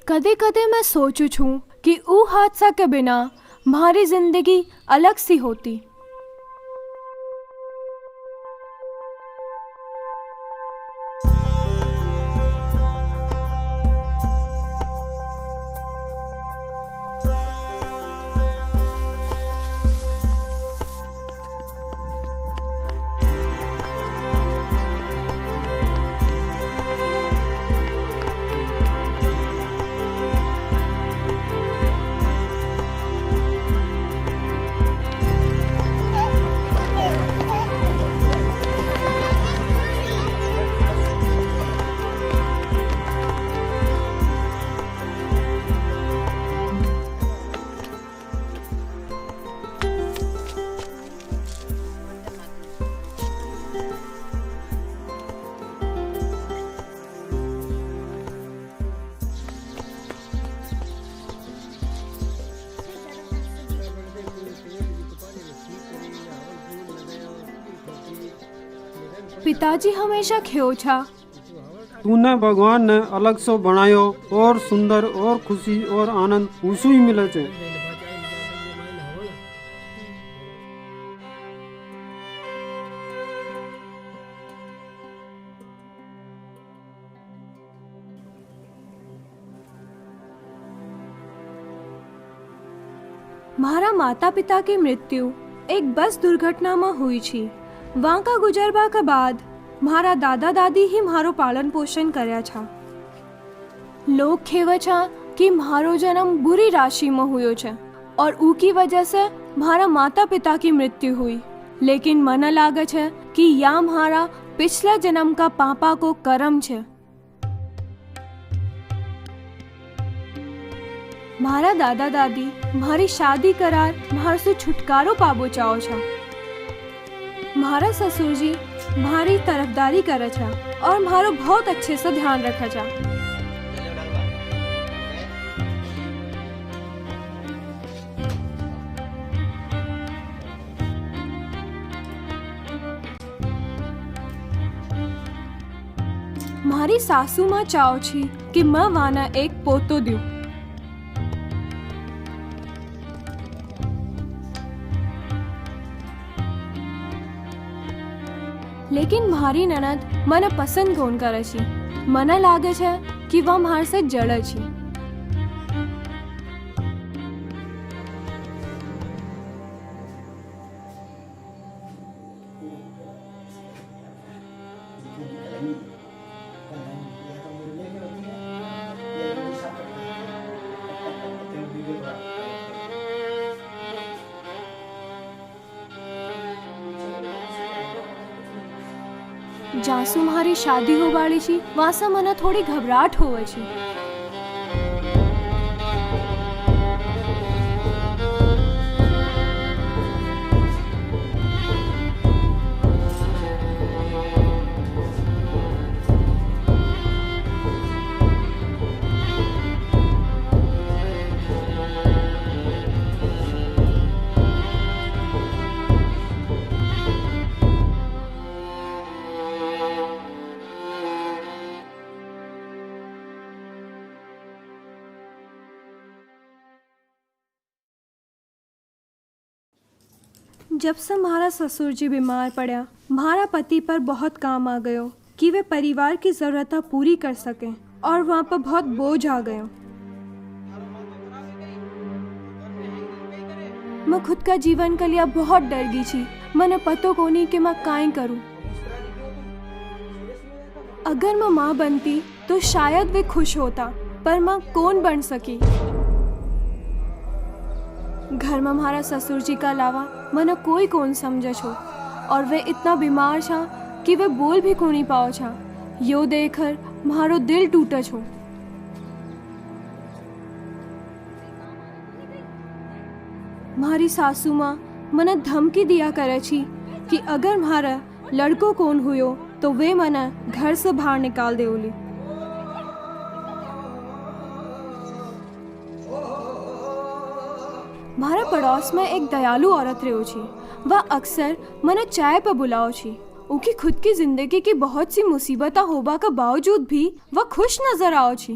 कदे कदे मैं सोचूं छूं कि ऊ हादसा के बिना म्हारी जिंदगी अलग सी होती। पिताजी हमेशा ख्यो छा तूने भगवान ने अलग सो बनायो और सुंदर और खुशी और आनंद उसू ही मिले छे। मारा माता पिता की मृत्यु एक बस दुर्घटना में हुई छी। वहाँ का गुजरबा के बाद मारा दादा दादी ही मारो पालन पोषण करया छा। लोग खेवे छा कि मारो जन्म बुरी राशि में हुयो छे और ऊ की वजह से मारा माता पिता की मृत्यु हुई, लेकिन मन लागे छे कि या मारा पिछले जन्म का पापा को कर्म छे। मारा दादा दादी मारी शादी करार मार से छुटकारो पाबो चाहो छा। मारा ससुर जी मारी तरफदारी करे छा और मारो बहुत अच्छे से ध्यान रखे छा। मारी सासू मां चाहो छी कि मैं वाना एक पोतो दूं, लेकिन मारी ननद मने पसंद कोन करे छी। मने लागे छे कि वह मार से जड़े छी। जासू मारी शादी हो वाली छी वासा मने थोड़ी घबराहट होवे छी। जब से हमारा ससुर जी बीमार पड़ा, हमारा पति पर बहुत काम आ गयो कि वे परिवार की जरूरतें पूरी कर सकें और वहाँ पर बहुत बोझ आ गयो। मैं खुद का जीवन के लिए बहुत डर गई थी। मैंने पतो को नहीं कि मैं काई करूं। अगर मैं माँ बनती तो शायद वे खुश होता, पर माँ कौन बन सकी। घर में हमारा ससुर जी का अलावा मने कोई कौन समझे छो और वे इतना बीमार छा कि वे बोल भी को नहीं पाओ छा। यो देखकर मारो दिल टूटे छो। मारी सासू माँ मने धमकी दिया करे छी कि अगर मारा लड़को कौन हुयो तो वे मने घर से बाहर निकाल देओली। मारा पड़ोस में एक दयालु औरत रहो छी। वह अक्सर मने चाय पर बुलाओ छी। उनकी खुद की जिंदगी की बहुत सी मुसीबत होबा के बावजूद भी वह खुश नजर आओ छी।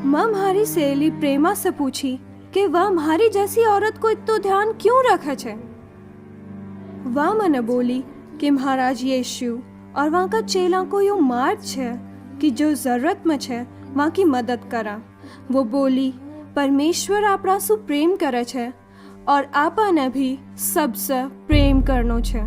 मैं हमारी सहेली प्रेमा से पूछी कि वह हमारी जैसी औरत को इतना ध्यान क्यों रखे छे। वह મને बोली कि महाराज यीशु और वहाँ का चेला को यो मार्ग छे कि जो जरूरत में छे वहाँ की मदद करा। वो बोली परमेश्वर आपणा सु प्रेम करे छे और आपने भी सबसे प्रेम करनो छे।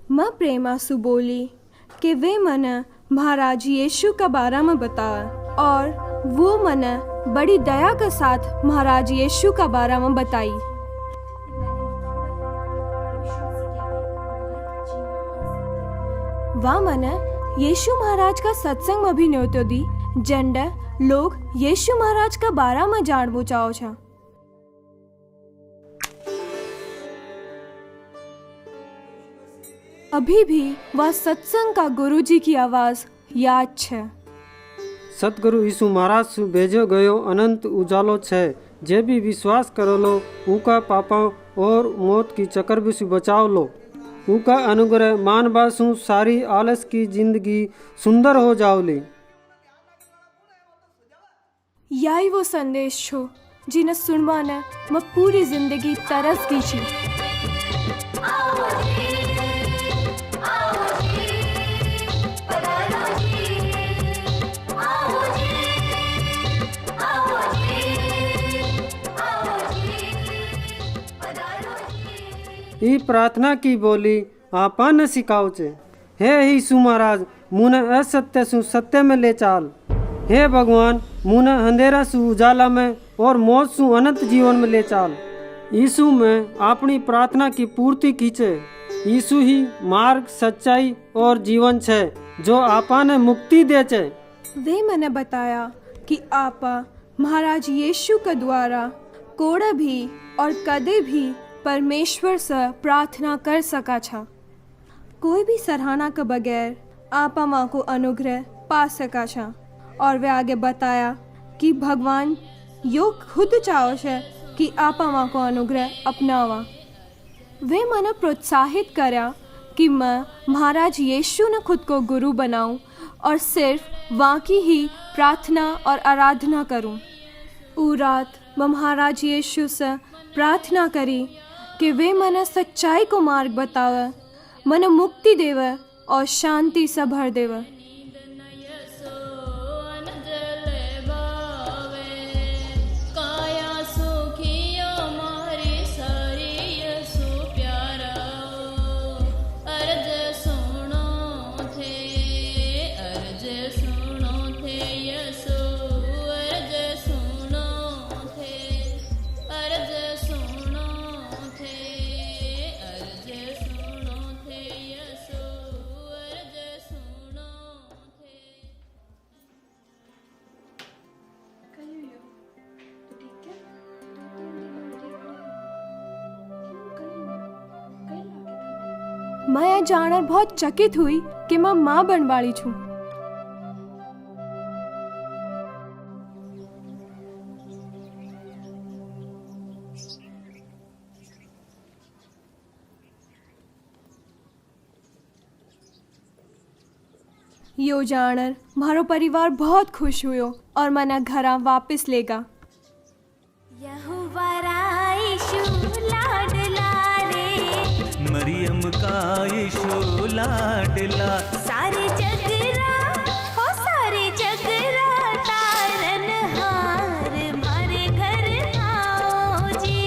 मैं प्रेमा सु बोली कि वे मने महाराज यीशु का बारे में बताया और वो मने बड़ी दया के साथ महाराज यीशु का बारे में बताई। वह मने यीशु महाराज का सत्संग में भी न्योतो दी जंडे लोग यीशु महाराज का बारे में जानवो चाहो छे। अभी भी वह सत्संग का गुरुजी की आवाज याद छे। सतगुरु यीशु महाराज सु भेजो गयो अनंत उजालो छे। जे भी विश्वास करो लो उनका पापा और मौत की चक्कर भी सु बचाव लो। उनका अनुग्रह मानबा सु सारी आलस की जिंदगी सुंदर हो जाओली। यही वो संदेश छो जिन्हें सुनवाने मैं पूरी जिंदगी तरस गई छी। ई प्रार्थना की बोली आपा न सिखाओ छे। हे यीशु महाराज मुने असत्य सु सत्य में ले चाल। हे भगवान मुने अंधेरा सु उजाला में और मौत सु अनंत जीवन में ले चाल। यीशु में अपनी प्रार्थना की पूर्ति कीचे। यीशु ही मार्ग सच्चाई और जीवन छे जो आपा ने मुक्ति दे छे। वे मैंने बताया कि आपा महाराज यीशु के द्वारा कोड़ा भी और कदे भी परमेश्वर से प्रार्थना कर सका छा। कोई भी सराहना के बगैर आपा माँ को अनुग्रह पा सका छा। और वे आगे बताया कि भगवान यो खुद चाहो छे कि आपा माँ को अनुग्रह अपनावा। वे मने प्रोत्साहित करया कि मैं महाराज यीशु ने खुद को गुरु बनाऊं और सिर्फ वहाँ की ही प्रार्थना और आराधना करूं। ऊ रात मैं महाराज यीशु से प्रार्थना करी कि वे मने सच्चाई को मार्ग बतावे, मने मुक्ति देवे और शांति से भर देवे। मैं यह जानकर बहुत चकित हुई कि मैं माँ बन वाली छूं। यो जानकर मारो परिवार बहुत खुश हुयो और मना घरा वापस लेगा। यहोवा यीशु लाडला रे, मरियम का यीशु लाडला, सारे जगरा हो सारे जगरा तारनहार मारे घर आओ जी।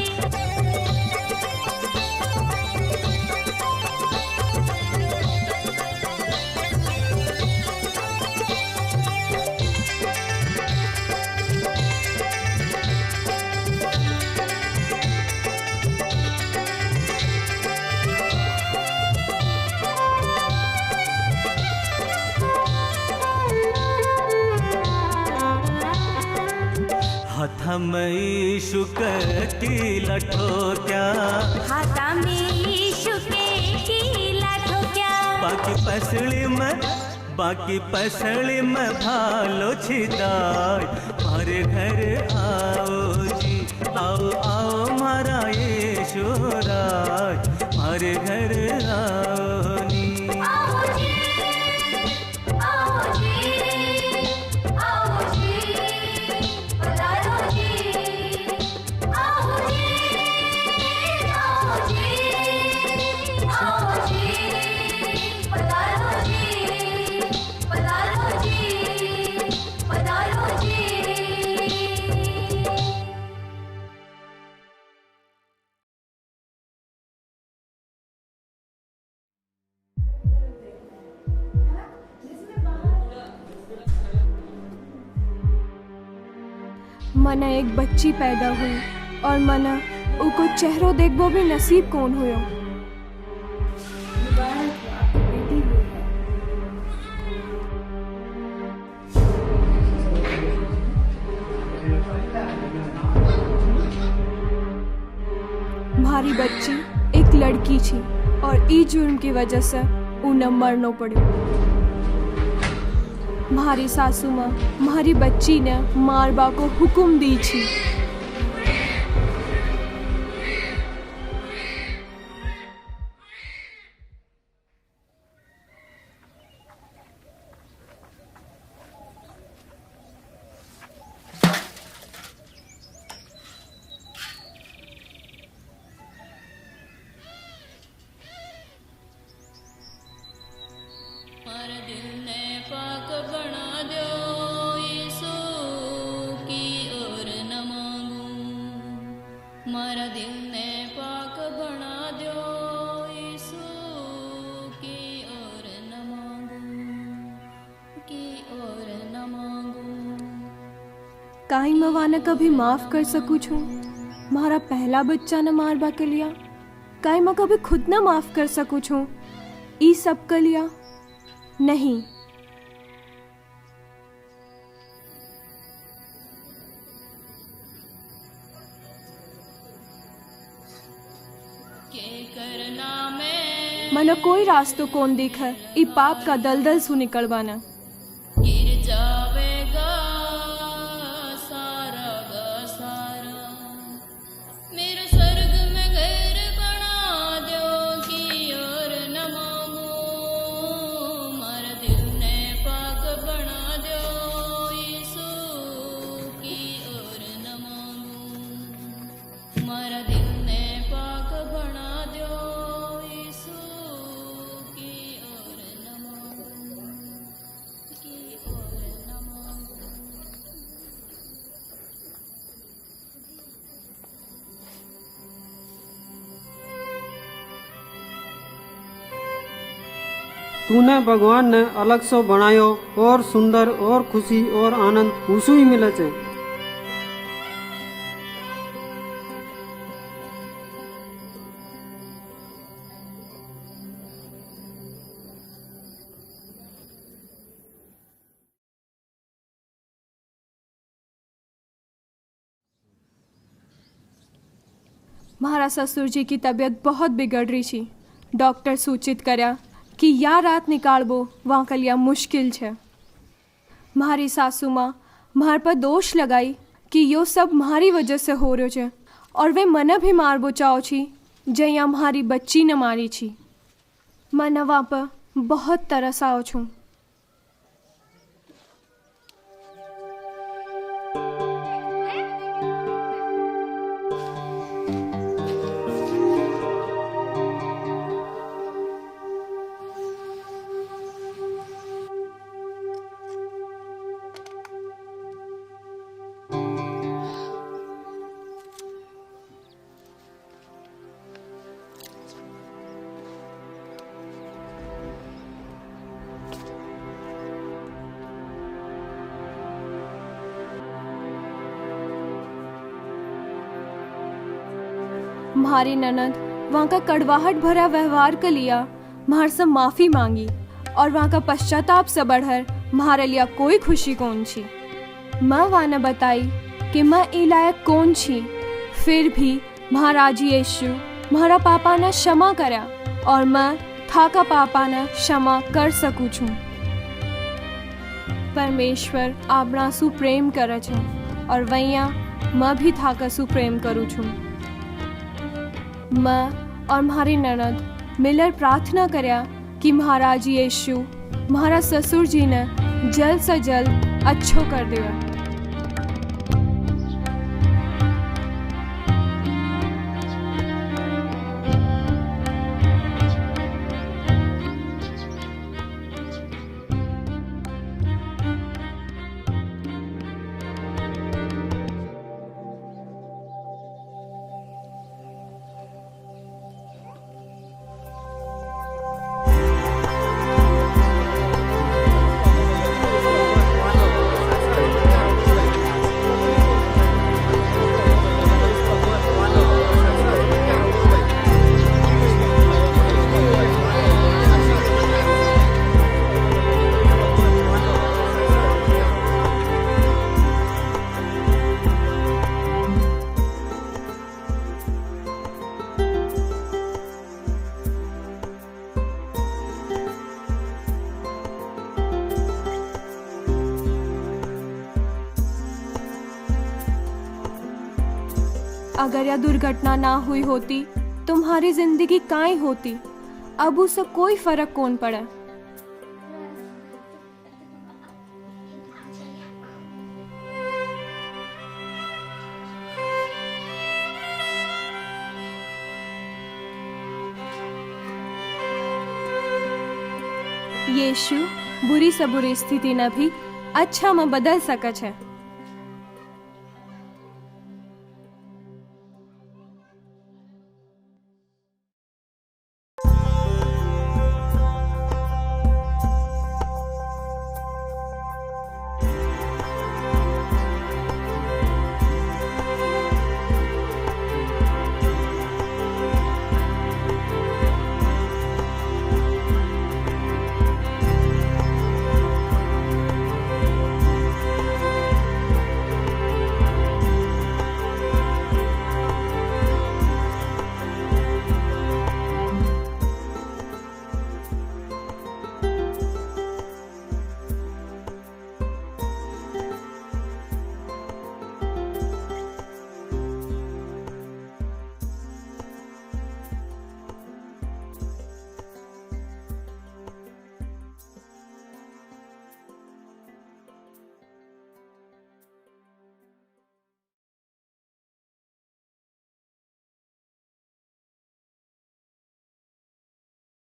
हाथा में यीशु की लठो क्या, हाथा में यीशु के बाकी पसली में भालो छिदाय मारे घर आओ जी, आओ आओ मारा यीशु राज, मारे घर आओ नी। आओ जी, आओ जी, आओ जी, पधारो जी, आओ जी, आओ जी, आओ जी, पधारो जी, पधारो जी, पधारो जी। मना एक बच्ची पैदा हुई और मना उको चेहरो देखबो भी नसीब कौन हुयो। मारी बच्ची एक लड़की थी और ई जुर्म की वजह से उन्हें मरनो पड़ो। मारी सासू माँ मारी बच्ची ने मारबा को हुक्म दी थी। मारे दिल ने पाक बना दो यीशु की ओर न मांगूं। मारा दिल ने पाक बना दो यीशु की ओर न मांगूं, की ओर न मांगूं। काई मवाने कभी माफ कर सकूं छूं मारा पहला बच्चा न मारबा के लिया। काई मैं कभी खुद न माफ कर सकूं छूं ई सब के लिया। नहीं, के करना मैं मना कोई रास्तो कौन दिखे ई पाप का दलदल सु निकलवाना। गिर जावेगा सारा का सारा। मेरे स्वर्ग में घर बना दो की ओर न मांगूं। मारा दिल ने पाक बना दो यीशु की ओर न मांगूं। मारा दिल ने पाक बना दो यीशु की ओर न मांगूं, की ओर न मांगूं। तूने भगवान ने अलग सो बनायो और सुंदर और खुशी और आनंद उसू ही मिले छे। मारा ससुर जी की तबीयत बहुत बिगड़ रही थी। डॉक्टर सूचित कर्या कि या रात निकालबो वहाँ के लिए मुश्किल है। मारी सासू माँ मार पर दोष लगाई कि यो सब मारी वजह से हो रहो छे और वे मने भी मारबो चाहो छी जया मारी बच्ची ने मारी छी। मन वहाँ पर बहुत तरस आओ छूं। मारी ननद वहाँ का कड़वाहट भरा व्यवहार के लिया मार से माफी मांगी और वहाँ का पश्चाताप से बढ़कर मारे लिया कोई खुशी कौन छी। माँ वाने बताई कि मैं ई लायक कौन छी, फिर भी महाराज यीशु महारा पापा ने क्षमा करा और मैं થાકા પાપાને ક્ષમા કરી શકું છું। परमेश्वर આપણા શું પ્રેમ કરે છે और વૈયા मैं भी થાકા શું પ્રેમ કરું છું। मैं और મારી નણદ મિલર प्रार्थना કર્યા कि महाराज यीशु मारा ससुर जी ने जल्द से जल्द अच्छो कर देवे। अगर यह दुर्घटना ना हुई होती तुम्हारी जिंदगी काई होती। अब उससे कोई फर्क कौन पड़े। यीशु बुरी से बुरी स्थिति ने भी अच्छा में बदल सके छे।